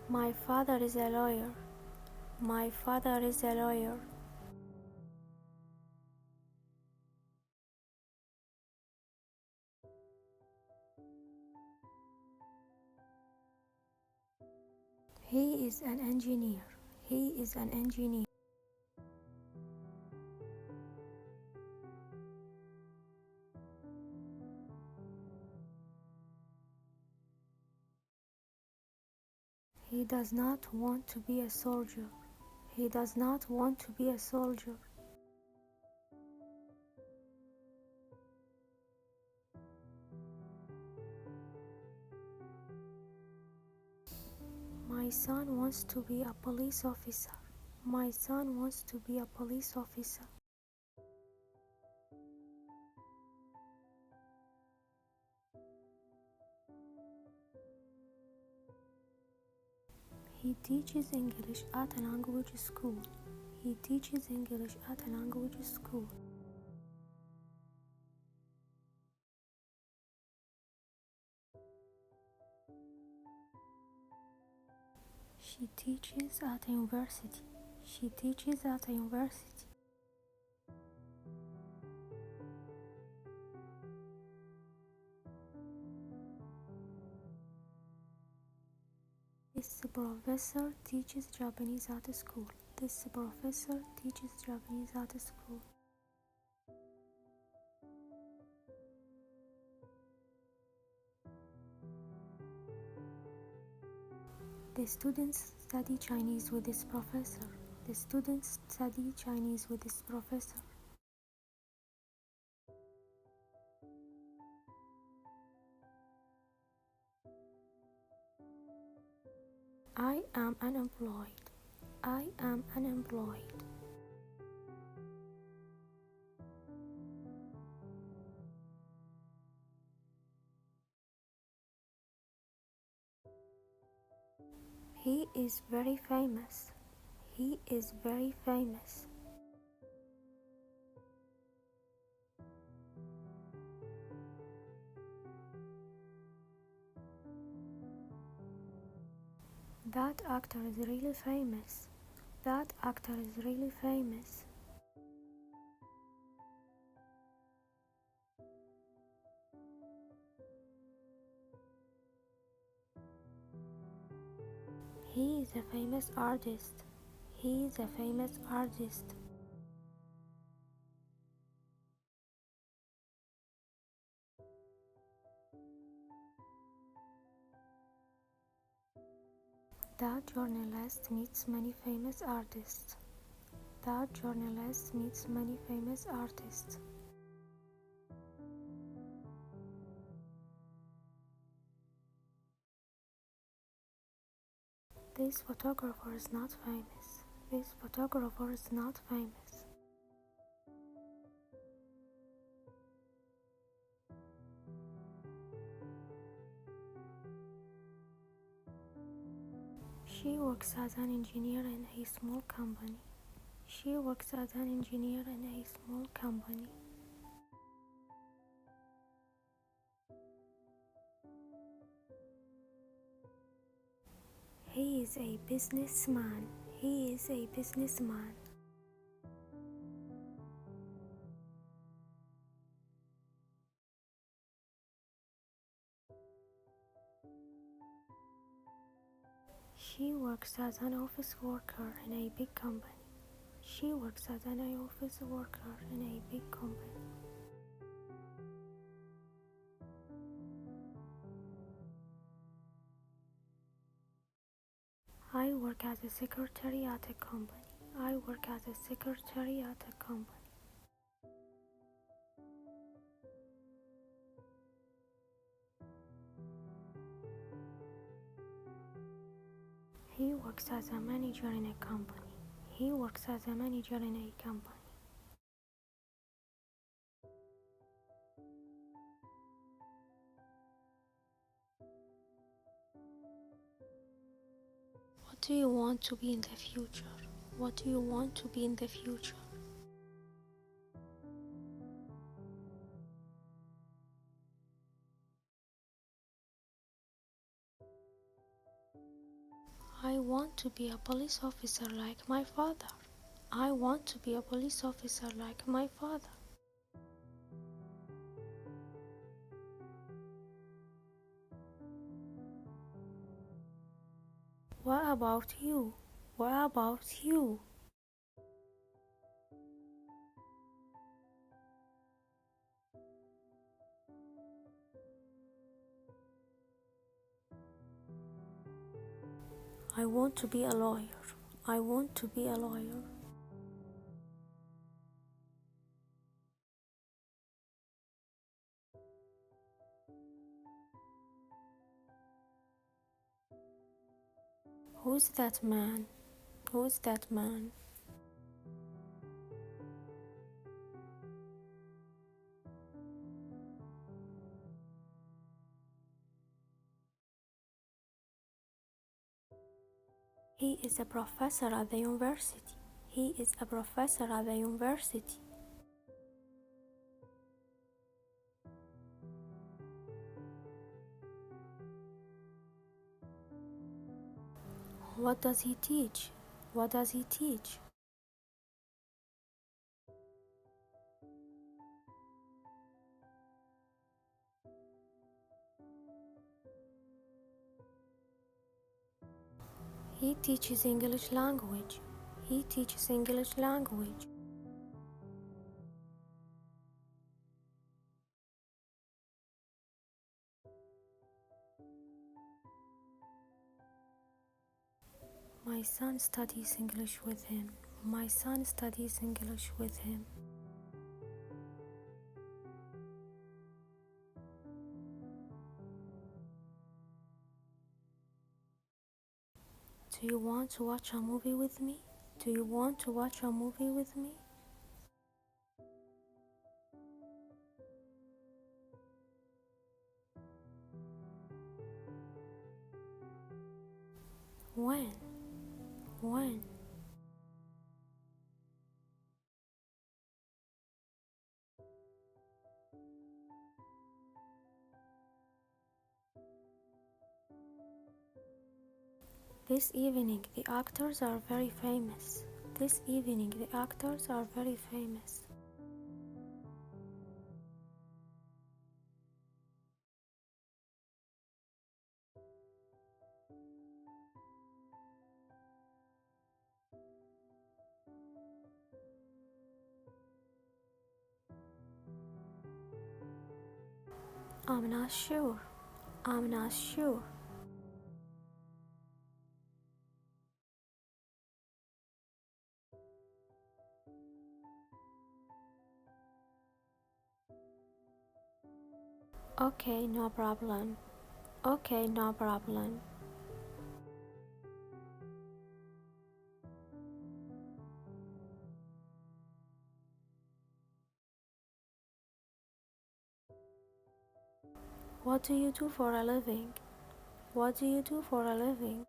My father is a lawyer. My father is a lawyer. He is an engineer. He is an engineer. He does not want to be a soldier. He does not want to be a soldier. My son wants to be a police officer. My son wants to be a police officer. He teaches English at a language school. He teaches English at a language school. She teaches at a university. She teaches at a university. This professor teaches Japanese at school. This professor teaches Japanese at school. The students study Chinese with this professor. The students study Chinese with this professor. I am unemployed. I am unemployed. He is very famous. He is very famous. That actor is really famous. That actor is really famous. He is a famous artist. He is a famous artist. That journalist meets many famous artists. That journalist meets many famous artists. This photographer is not famous. This photographer is not famous. She works as an engineer in a small company. She works as an engineer in a small company. He is a businessman. He is a businessman. She works as an office worker in a big company. She works as an office worker in a big company. I work as a secretary at a company. I work as a secretary at a company. He works as a manager in a company. He works as a manager in a company. What do you want to be in the future? What do you want to be in the future? I want to be a police officer like my father. I want to be a police officer like my father. What about you? What about you? I want to be a lawyer. I want to be a lawyer. Who's that man? Who's that man? He is a professor at the university. He is a professor at the university. What does he teach? What does he teach? He teaches English language. He teaches English language. My son studies English with him. My son studies English with him. Do you want to watch a movie with me? Do you want to watch a movie with me? When? When? This evening the actors are very famous. This evening the actors are very famous. I'm not sure. I'm not sure. Okay, no problem. Okay, no problem. What do you do for a living? What do you do for a living?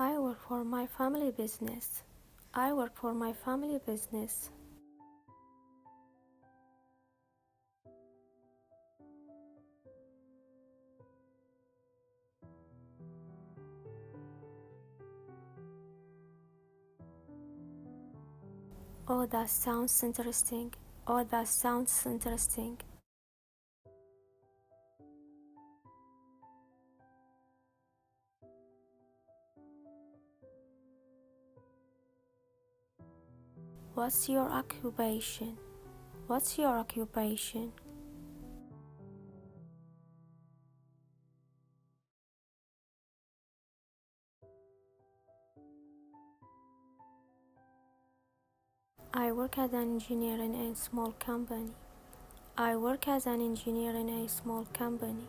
I work for my family business. I work for my family business. Oh, that sounds interesting. Oh, that sounds interesting. What's your occupation? What's your occupation? I work as an engineer in a small company. I work as an engineer in a small company.